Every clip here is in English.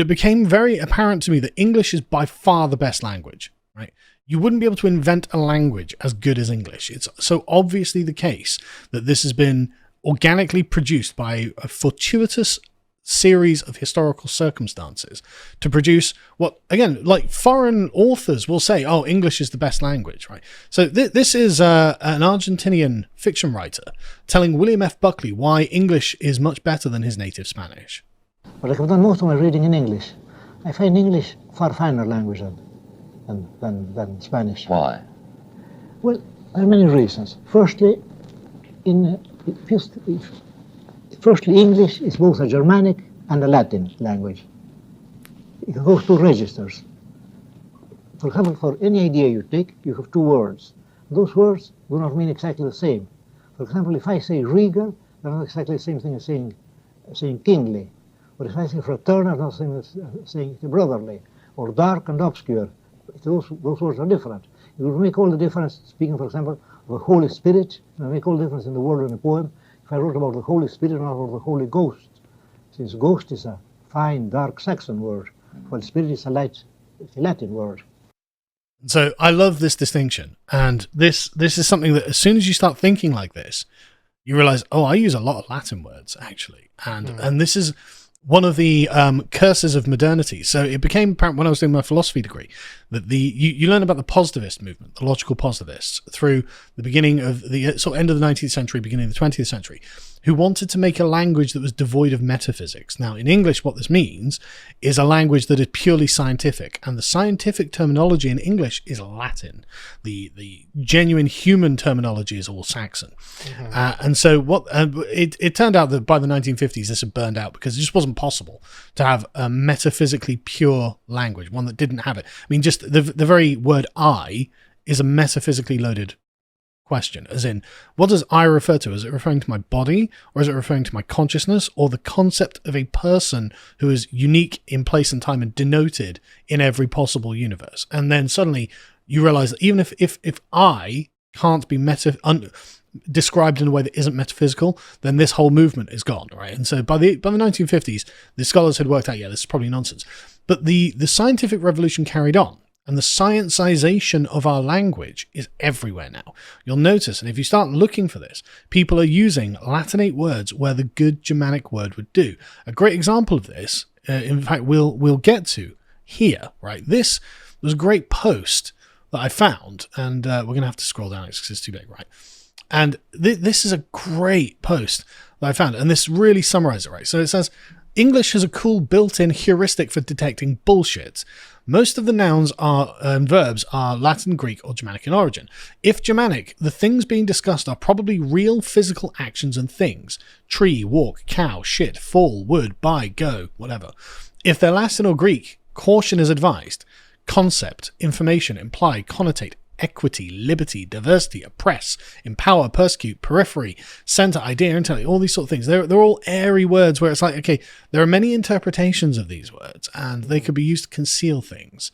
it became very apparent to me that English is by far the best language, right? You wouldn't be able to invent a language as good as English. It's so obviously the case that this has been organically produced by a fortuitous series of historical circumstances to produce what, again, like foreign authors will say, oh, English is the best language, right? So this is an Argentinian fiction writer telling William F. Buckley why English is much better than his native Spanish. But like I've done most of my reading in English, I find English far finer language than Spanish. Why? Well, there are many reasons. Firstly, English is both a Germanic and a Latin language. It goes to registers. For example, for any idea you take, you have two words. Those words do not mean exactly the same. For example, if I say regal, they're not exactly the same thing as saying kingly. Or if I say fraternal, not the same as saying brotherly. Or dark and obscure. Those words are different. It will make all the difference, speaking, for example, of the Holy Spirit. It will make all the difference in the word in a poem if I wrote about the Holy Spirit or about the Holy Ghost. Since ghost is a fine, dark Saxon word, while spirit is a light Latin word. So I love this distinction. And this is something that as soon as you start thinking like this, you realize, oh, I use a lot of Latin words, actually. And this is one of the curses of modernity. So it became apparent when I was doing my philosophy degree that you learn about the positivist movement, the logical positivists, through the beginning of the sort of end of the 19th century, beginning of the 20th century, who wanted to make a language that was devoid of metaphysics. Now, in English, what this means is a language that is purely scientific, and the scientific terminology in English is Latin. The genuine human terminology is all Saxon. And so it turned out that by the 1950s, this had burned out because it just wasn't possible to have a metaphysically pure language, one that didn't have it. I mean, just the very word I is a metaphysically loaded question, as in, what does I refer to? Is it referring to my body, or is it referring to my consciousness, or the concept of a person who is unique in place and time and denoted in every possible universe? And then suddenly you realize that even if I can't be described in a way that isn't metaphysical, then this whole movement is gone, right? And so by the 1950s, the scholars had worked out, yeah, this is probably nonsense. But the scientific revolution carried on. And the scienceization of our language is everywhere now. You'll notice, and if you start looking for this, people are using Latinate words where the good Germanic word would do. A great example of this, in fact, we'll get to here, right? This was a great post that I found, and we're going to have to scroll down because it's too big, right? And this is a great post that I found, and this really summarizes it, right? So it says, English has a cool built-in heuristic for detecting bullshit. Most of the nouns and verbs are Latin, Greek, or Germanic in origin. If Germanic, the things being discussed are probably real physical actions and things. Tree, walk, cow, shit, fall, would, buy, go, whatever. If they're Latin or Greek, caution is advised. Concept, information, imply, connotate, equity, liberty, diversity, oppress, empower, persecute, periphery, center, idea, intellect, all these sort of things. They're all airy words where it's like, okay, there are many interpretations of these words and they could be used to conceal things.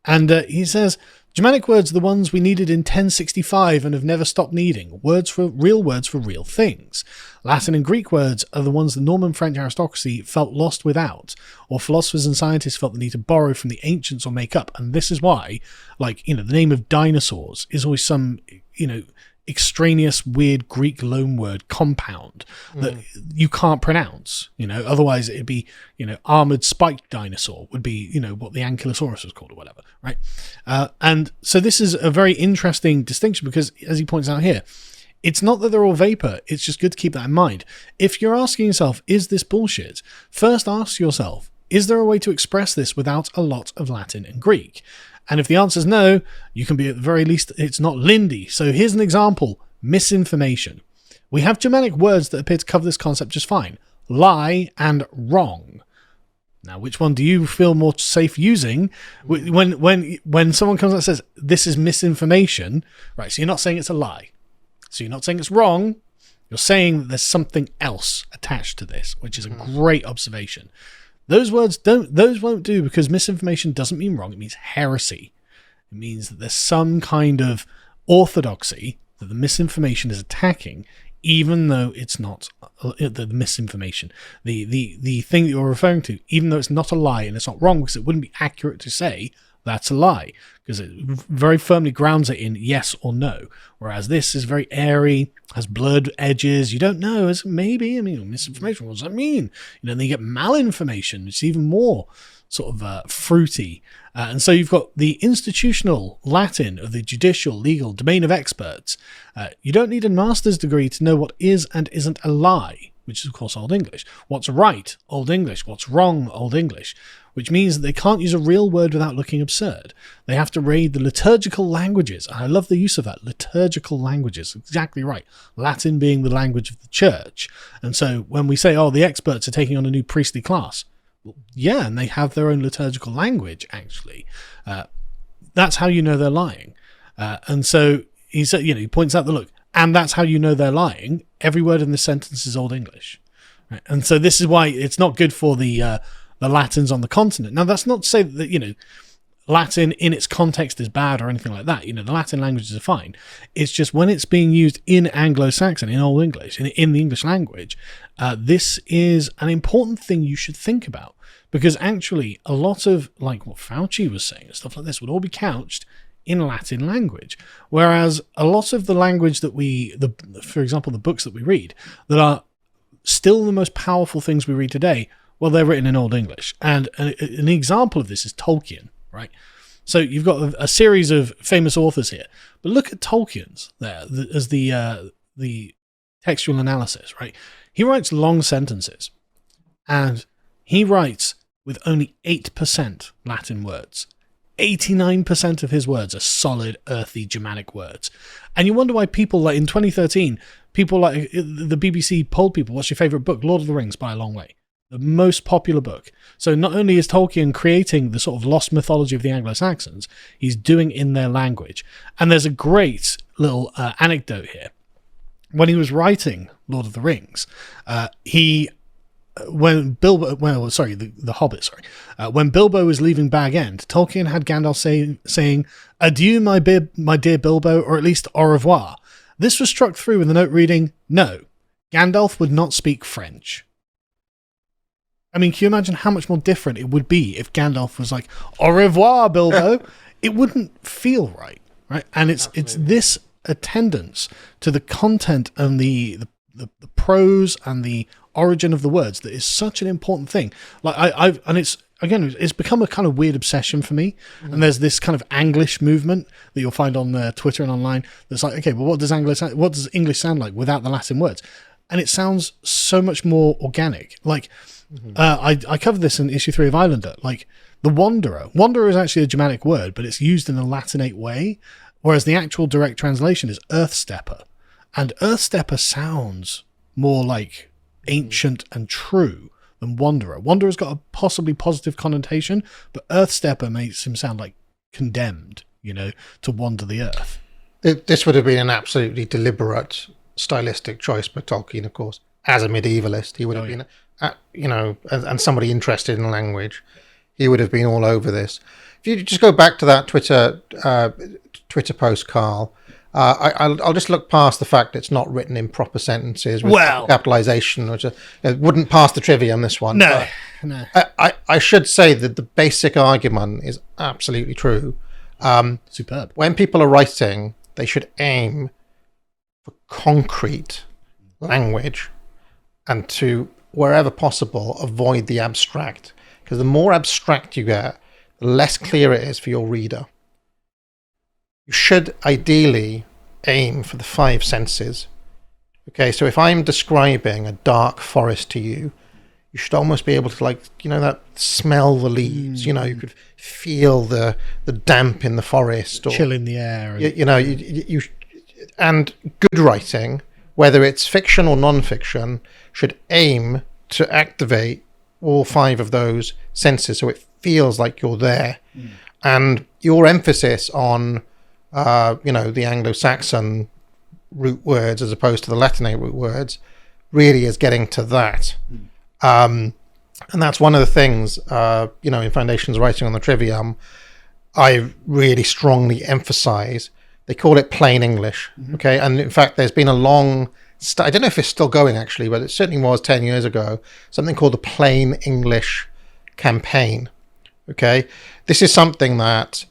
He says, Germanic words are the ones we needed in 1065 and have never stopped needing. Words for real things. Latin and Greek words are the ones the Norman French aristocracy felt lost without, or philosophers and scientists felt the need to borrow from the ancients or make up. And this is why, like, the name of dinosaurs is always some, extraneous, weird Greek loanword compound that you can't pronounce, otherwise it'd be, armored spiked dinosaur would be, what the Ankylosaurus was called or whatever, right? And so this is a very interesting distinction because, as he points out here, it's not that they're all vapor. It's just good to keep that in mind. If you're asking yourself, is this bullshit? First ask yourself, is there a way to express this without a lot of Latin and Greek? And if the answer is no, you can be at the very least, it's not Lindy. So here's an example, misinformation. We have Germanic words that appear to cover this concept just fine. Lie and wrong. Now, which one do you feel more safe using when someone comes and says, this is misinformation, right? So you're not saying it's a lie. So you're not saying it's wrong. You're saying that there's something else attached to this, which is a great observation. Those won't do because misinformation doesn't mean wrong. It means heresy. It means that there's some kind of orthodoxy that the misinformation is attacking even though it's not the misinformation, the thing that you're referring to, even though it's not a lie and it's not wrong, because it wouldn't be accurate to say that's a lie, because it very firmly grounds it in yes or no. Whereas this is very airy, has blurred edges. You don't know, as maybe, I mean, misinformation, what does that mean? Then you get malinformation, it's even more sort of fruity. And so you've got the institutional Latin of the judicial, legal domain of experts. You don't need a master's degree to know what is and isn't a lie, which is, of course, Old English. What's right, Old English. What's wrong, Old English. Which means that they can't use a real word without looking absurd. They have to read the liturgical languages. And I love the use of that, liturgical languages. Exactly right. Latin being the language of the church. And so when we say, the experts are taking on a new priestly class, well, yeah, and they have their own liturgical language, actually. That's how you know they're lying. And so he said, he points out that, look, and that's how you know they're lying. Every word in this sentence is Old English. Right? And so this is why it's not good for the Latins on the continent. Now, that's not to say that, Latin in its context is bad or anything like that. The Latin languages are fine. It's just when it's being used in Anglo-Saxon, in Old English, in the English language, this is an important thing you should think about. Because actually, a lot of, like what Fauci was saying and stuff like this, would all be couched in Latin language. Whereas a lot of the language that for example, the books that we read, that are still the most powerful things we read today, well, they're written in Old English. And an example of this is Tolkien, right? So you've got a series of famous authors here, but look at Tolkien's there as the textual analysis, right? He writes long sentences, and he writes with only 8% Latin words. 89% of his words are solid, earthy, Germanic words. And you wonder why people, like in 2013, people like the BBC polled people, what's your favourite book? Lord of the Rings, by a long way. The most popular book. So not only is Tolkien creating the sort of lost mythology of the Anglo-Saxons, he's doing in their language. And there's a great little anecdote here. When he was writing Lord of the Rings, when Bilbo was leaving Bag End, Tolkien had Gandalf saying, "Adieu, my dear Bilbo," or at least "au revoir." This was struck through with the note reading, "No, Gandalf would not speak French." I mean, can you imagine how much more different it would be if Gandalf was like, "Au revoir, Bilbo"? It wouldn't feel right? And it's this attendance to the content and the prose and the origin of the words that is such an important thing. Like it's become a kind of weird obsession for me. Mm-hmm. And there's this kind of Anglish movement that you'll find on Twitter and online that's like, okay, but what does English sound like without the Latin words? And it sounds so much more organic. Like, I covered this in issue 3 of Islander. Like, the Wanderer. Wanderer is actually a Germanic word, but it's used in a Latinate way, whereas the actual direct translation is Earthstepper. And Earthstepper sounds more like ancient and true than Wanderer. Wanderer's got a possibly positive connotation, but Earthstepper makes him sound like condemned, to wander the earth. This would have been an absolutely deliberate stylistic choice by Tolkien, of course. As a medievalist, he would have been, and somebody interested in language, he would have been all over this. If you just go back to that Twitter post, Carl, I'll just look past the fact it's not written in proper sentences with capitalization, which wouldn't pass the trivia on this one. No. I should say that the basic argument is absolutely true. Superb. When people are writing, they should aim for concrete language and to, wherever possible, avoid the abstract. Because the more abstract you get, the less clear it is for your reader. You should ideally aim for the 5 senses. Okay, so if I'm describing a dark forest to you, you should almost be able to, that smell the leaves. You could feel the damp in the forest, or chill in the air. And good writing, whether it's fiction or non-fiction, should aim to activate all 5 of those senses, so it feels like you're there. And your emphasis on the Anglo-Saxon root words as opposed to the Latinate root words really is getting to that. And that's one of the things, in Foundations Writing on the Trivium, I really strongly emphasize. They call it plain English, okay? And in fact, there's been a long I don't know if it's still going actually, but it certainly was 10 years ago, something called the Plain English Campaign. Okay, this is something that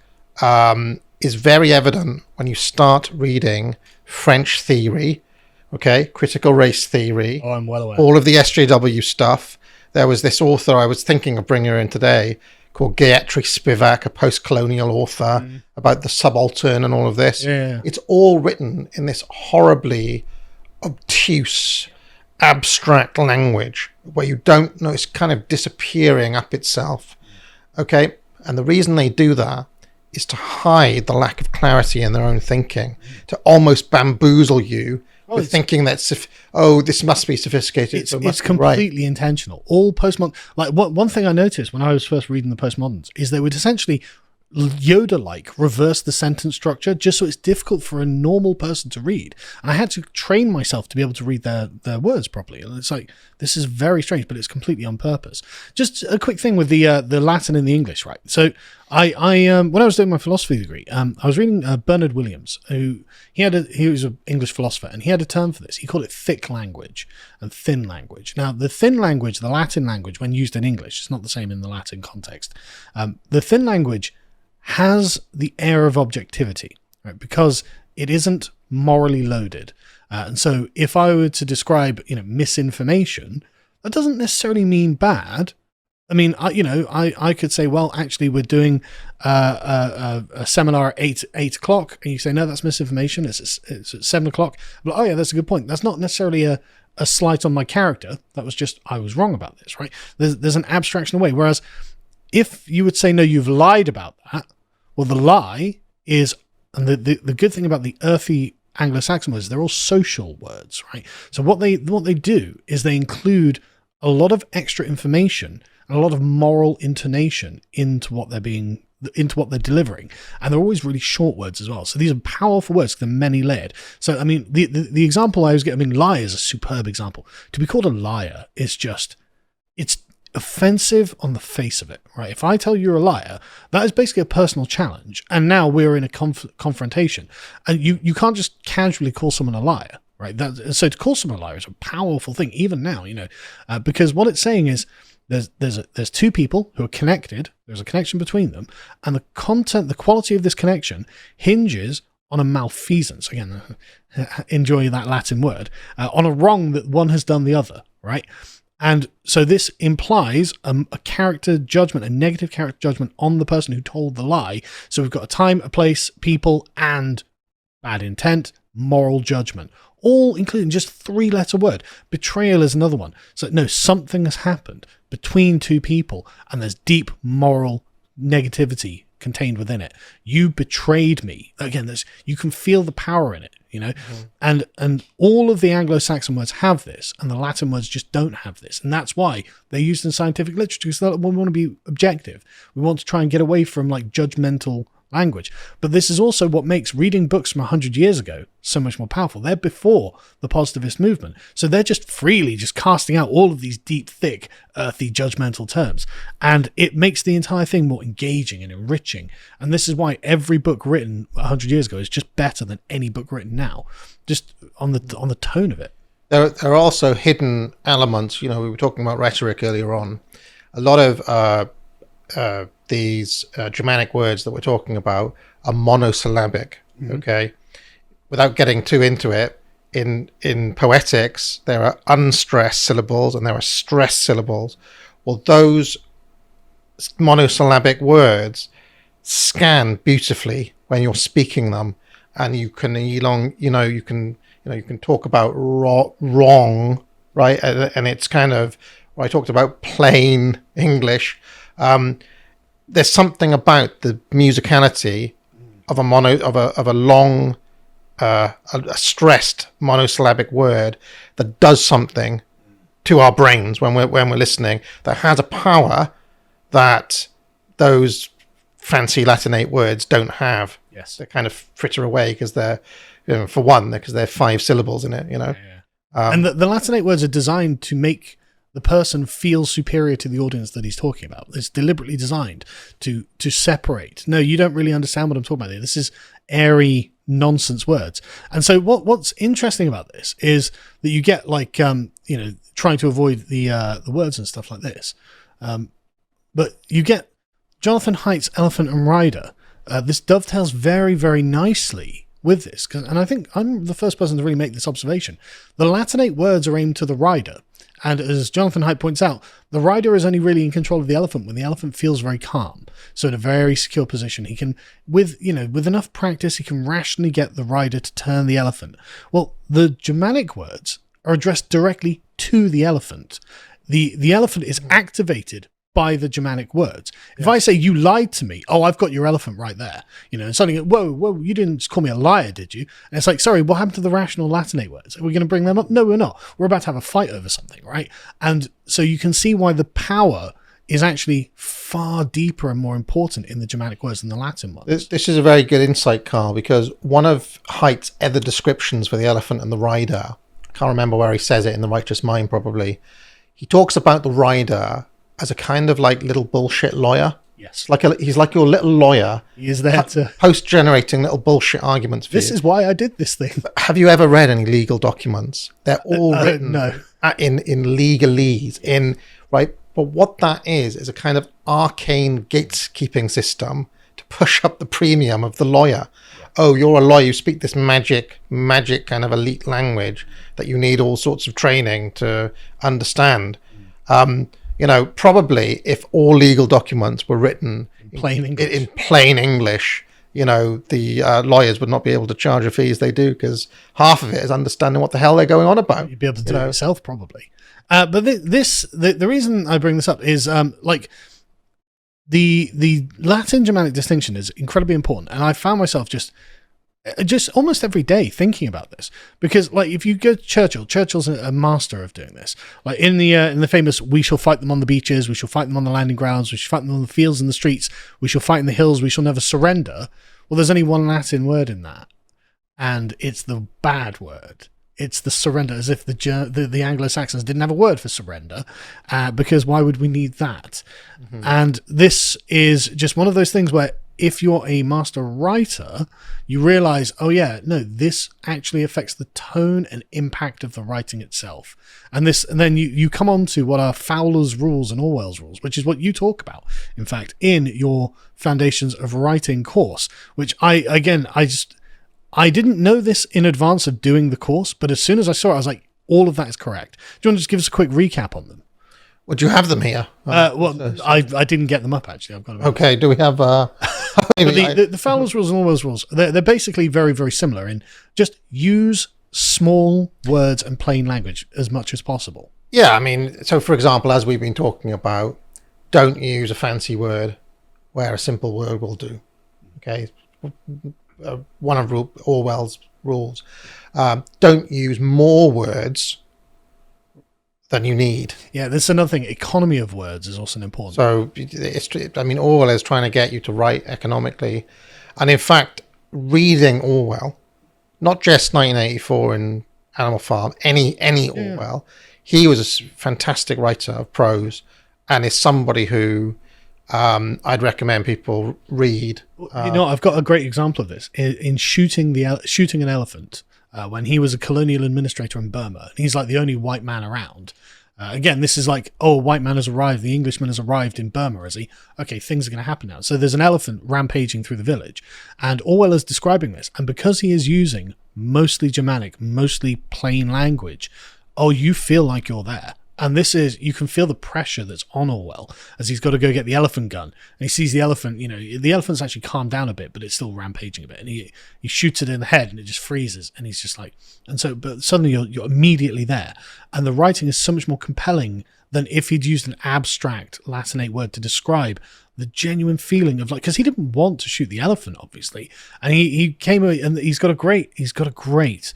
is very evident when you start reading French theory, okay, critical race theory, Oh, I'm well aware. all of the SJW stuff. There was this author I was thinking of bringing her in today called Gayatri Spivak, a post-colonial author about the subaltern and all of this. Yeah. It's all written in this horribly obtuse, abstract language where you don't know, it's kind of disappearing up itself. Okay, and the reason they do that is to hide the lack of clarity in their own thinking, to almost bamboozle you with thinking that, this must be sophisticated. It's completely intentional. All postmodern, like one thing I noticed when I was first reading the postmoderns is they would essentially Yoda-like reverse the sentence structure just so it's difficult for a normal person to read. And I had to train myself to be able to read their words properly. And it's like, this is very strange, but it's completely on purpose. Just a quick thing with the Latin and the English, right? So I when I was doing my philosophy degree, I was reading Bernard Williams, who he was an English philosopher, and he had a term for this. He called it thick language and thin language. Now, the thin language, the Latin language, when used in English, it's not the same in the Latin context. The thin language has the air of objectivity, right? Because it isn't morally loaded. And so if I were to describe, misinformation, that doesn't necessarily mean bad. I mean, I could say, well, actually, we're doing a seminar at 8 o'clock, and you say, no, that's misinformation. It's at 7 o'clock. But, oh, yeah, that's a good point. That's not necessarily a slight on my character. That was just, I was wrong about this, right? There's an abstraction away. Whereas if you would say, no, you've lied about that, well, the lie is, and the good thing about the earthy Anglo-Saxon words, they're all social words, right? So what they do is they include a lot of extra information and a lot of moral intonation into what they're delivering, and they're always really short words as well. So these are powerful words, they're many layered. So I mean, the example I was getting, I mean, lie is a superb example. To be called a liar is just, it's offensive on the face of it, right? If I tell you you're a liar, that is basically a personal challenge, and now we're in a confrontation, and you can't just casually call someone a liar, right? So to call someone a liar is a powerful thing, even now, because what it's saying is there's two people who are connected, there's a connection between them, and the quality of this connection hinges on a malfeasance. Again, enjoy that Latin word, on a wrong that one has done the other, right? And so this implies a character judgment, a negative character judgment on the person who told the lie. So we've got a time, a place, people, and bad intent, moral judgment, all including just 3-letter word. Betrayal is another one. So no, something has happened between two people, and there's deep moral negativity contained within it. You betrayed me. Again, you can feel the power in it, and all of the Anglo-Saxon words have this, and the Latin words just don't have this, and that's why they're used in scientific literature, because we want to be objective. We want to try and get away from like judgmental language. But this is also what makes reading books from 100 years ago so much more powerful. They're before the positivist movement, so they're just freely just casting out all of these deep, thick, earthy, judgmental terms, and it makes the entire thing more engaging and enriching. And this is why every book written 100 years ago is just better than any book written now, just on the tone of it. There are also hidden elements. We were talking about rhetoric earlier on. A lot of these Germanic words that we're talking about are monosyllabic. Okay, without getting too into it, in poetics there are unstressed syllables and there are stressed syllables. Well, those monosyllabic words scan beautifully when you're speaking them, and you can you can talk about wrong, right? And it's kind of, I talked about plain English. There's something about the musicality of a long, a stressed monosyllabic word that does something to our brains when we're listening, that has a power that those fancy Latinate words don't have. Yes, they kind of fritter away because they're, for one, because they're 5 syllables in it. Yeah. And the Latinate words are designed to make the person feels superior to the audience that he's talking about. It's deliberately designed to separate. No, you don't really understand what I'm talking about here. This is airy nonsense words. And so what's interesting about this is that you get like, trying to avoid the words and stuff like this. But you get Jonathan Haidt's Elephant and Rider. This dovetails very, very nicely with this. And I think I'm the first person to really make this observation. The Latinate words are aimed to the rider. And as Jonathan Haidt points out, the rider is only really in control of the elephant when the elephant feels very calm. So in a very secure position, he can, with enough practice, he can rationally get the rider to turn the elephant. Well, the Germanic words are addressed directly to the elephant. The elephant is activated by the Germanic words. If I say, you lied to me, oh, I've got your elephant right there. And suddenly, whoa, you didn't call me a liar, did you? And it's like, sorry, what happened to the rational Latinate words? Are we going to bring them up? No, we're not. We're about to have a fight over something, right? And so you can see why the power is actually far deeper and more important in the Germanic words than the Latin ones. This is a very good insight, Carl, because one of Haidt's other descriptions for the elephant and the rider, I can't remember where he says it, in The Righteous Mind probably, he talks about the rider as a kind of like little bullshit lawyer. Yes. He's like your little lawyer. He is there to post-generating little bullshit arguments for you. This is why I did this thing. Have you ever read any legal documents? They're all written in legalese, right? But what that is a kind of arcane gatekeeping system to push up the premium of the lawyer. Yeah. Oh, you're a lawyer, you speak this magic kind of elite language that you need all sorts of training to understand. Probably if all legal documents were written in plain English, the lawyers would not be able to charge a fee as they do, because half of it is understanding what the hell they're going on about. You'd be able to do it yourself, probably. But the reason I bring this up is the Latin Germanic distinction is incredibly important, and I found myself just almost every day thinking about this, because like if you go to Churchill's a master of doing this. Like in the famous "We shall fight them on the beaches, we shall fight them on the landing grounds, we shall fight them on the fields and the streets, we shall fight in the hills, we shall never surrender." Well, there's only one Latin word in that, and it's the bad word. It's the surrender, as if the Anglo-Saxons didn't have a word for surrender, because why would we need that? Mm-hmm. And this is just one of those things where if you're a master writer, you realize, oh yeah, no, this actually affects the tone and impact of the writing itself. And then you come on to what are Fowler's rules and Orwell's rules, which is what you talk about, in fact, in your Foundations of Writing course, which I didn't know this in advance of doing the course, but as soon as I saw it, I was like, all of that is correct. Do you want to just give us a quick recap on them? Well, do you have them here? I didn't get them up, actually. I've got them. Okay, do we have... the Fowler's rules and Orwell's rules, they're basically very, very similar in just use small words and plain language as much as possible. Yeah, I mean, so for example, as we've been talking about, don't use a fancy word where a simple word will do. Okay, one of Orwell's rules. Don't use more words than you need. Yeah, there's another thing. Economy of words is also important. So, Orwell is trying to get you to write economically. And in fact, reading Orwell, not just 1984 and Animal Farm, any Orwell, he was a fantastic writer of prose and is somebody who I'd recommend people read. I've got a great example of this in shooting an elephant. When he was a colonial administrator in Burma, and he's like the only white man around. Again, this is like, oh, a white man has arrived, the Englishman has arrived in Burma, has he? Okay, things are going to happen now. So there's an elephant rampaging through the village, and Orwell is describing this, and because he is using mostly Germanic, mostly plain language, oh, you feel like you're there. And you can feel the pressure that's on Orwell as he's got to go get the elephant gun. And he sees the elephant, the elephant's actually calmed down a bit, but it's still rampaging a bit. And he shoots it in the head and it just freezes. And he's just like, but suddenly you're immediately there. And the writing is so much more compelling than if he'd used an abstract Latinate word to describe the genuine feeling of because he didn't want to shoot the elephant, obviously. And he came and he's got a great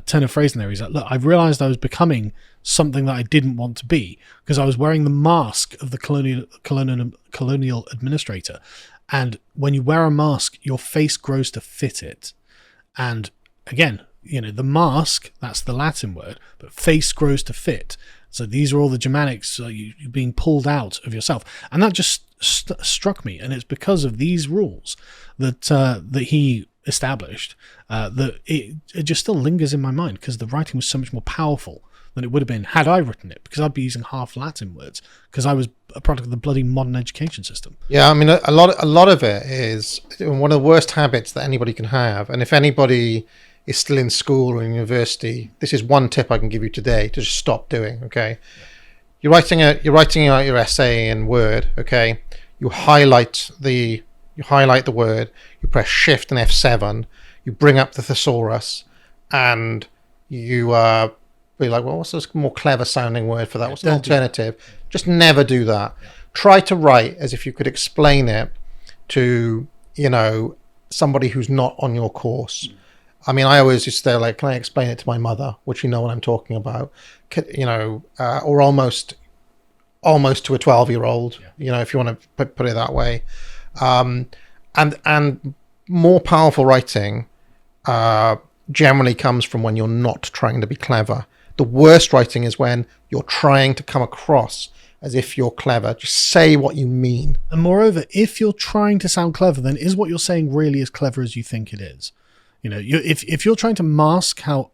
turn of phrase in there. He's like, look, I've realized I was becoming something that I didn't want to be because I was wearing the mask of the colonial administrator. And when you wear a mask, your face grows to fit it. And again, the mask, that's the Latin word, but face grows to fit. So these are all the Germanics, so you're being pulled out of yourself. And that just struck me. And it's because of these rules that he established, that it just still lingers in my mind because the writing was so much more powerful than it would have been had I written it, because I'd be using half Latin words because I was a product of the bloody modern education system. Yeah, I mean, a lot of it is one of the worst habits that anybody can have. And if anybody is still in school or in university, this is one tip I can give you today to just stop doing. Okay, you're writing out your essay in Word. Okay, you highlight the word, you press Shift and F7, you bring up the thesaurus, and you be like, well, what's this more clever sounding word for that? What's an alternative? Just never do that. Yeah. Try to write as if you could explain it to, somebody who's not on your course. I mean, I always just say, like, can I explain it to my mother, which you know what I'm talking about, or almost to a 12-year-old, if you want to put it that way. And more powerful writing generally comes from when you're not trying to be clever. The worst writing is when you're trying to come across as if you're clever. Just say what you mean. And moreover, if you're trying to sound clever, then is what you're saying really as clever as you think it is? If you're trying to mask how,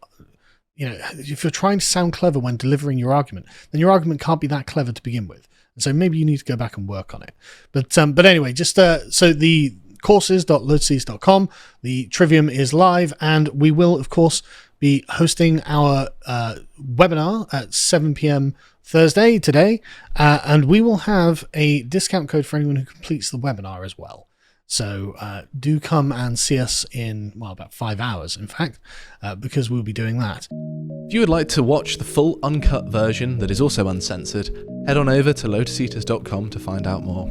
if you're trying to sound clever when delivering your argument, then your argument can't be that clever to begin with. And so maybe you need to go back and work on it. But anyway, just so the courses.lotus.com, the Trivium is live, and we will, of course, be hosting our webinar at 7 p.m. Thursday today, and we will have a discount code for anyone who completes the webinar as well. So do come and see us in, about 5 hours, in fact, because we'll be doing that. If you would like to watch the full uncut version that is also uncensored, head on over to lotuseaters.com to find out more.